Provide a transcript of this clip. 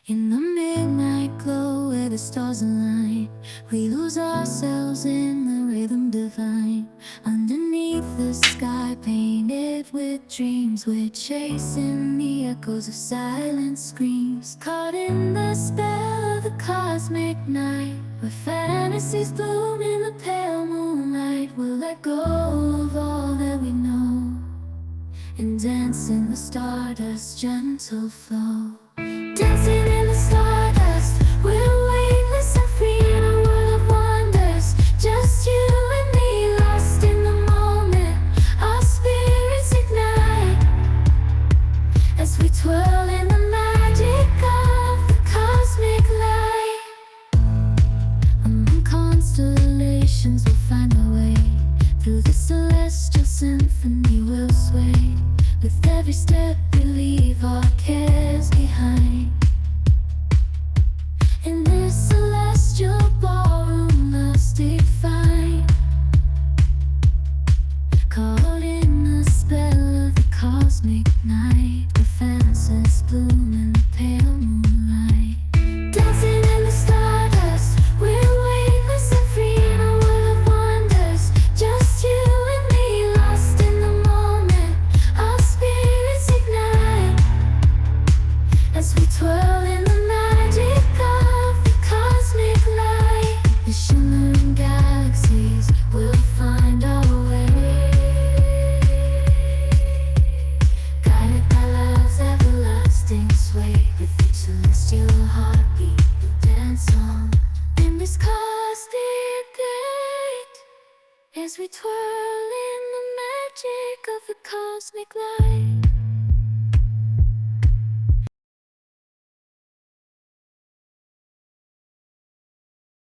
In the midnight glow where the stars align, we lose ourselves in the rhythm divine. Underneath the sky painted with dreams, we're chasing the echoes of silent screams. Caught in the spell of the cosmic night, where fantasies bloom in the pale moonlight. We'll let go of all that we know and dance in the stardust's gentle flow. Dancing in the stardust, we're weightless and free in a world of wonders. Just you and me, lost in the moment. Our spirits ignite as we twirl in the magic of the cosmic light. Among constellations, we'll find our way. Through the celestial symphony, we'll sway. With every step, we leave our cares behind. In this celestial ballroom, love's defined. Caught in the spell of the cosmic night, where fantasies bloom in the pale moonlight. Dancing in the stardust, we're weightless and free in a world of wonders. Just you and me, lost in the moment. Our spirits ignite as we twirl in the magic of the cosmic light. The shimmering galaxies will find our way, guided by love's everlasting sway. With each celestial heartbeat, we'll dance on in this cosmic gate as we twirl in the magic of the cosmic light.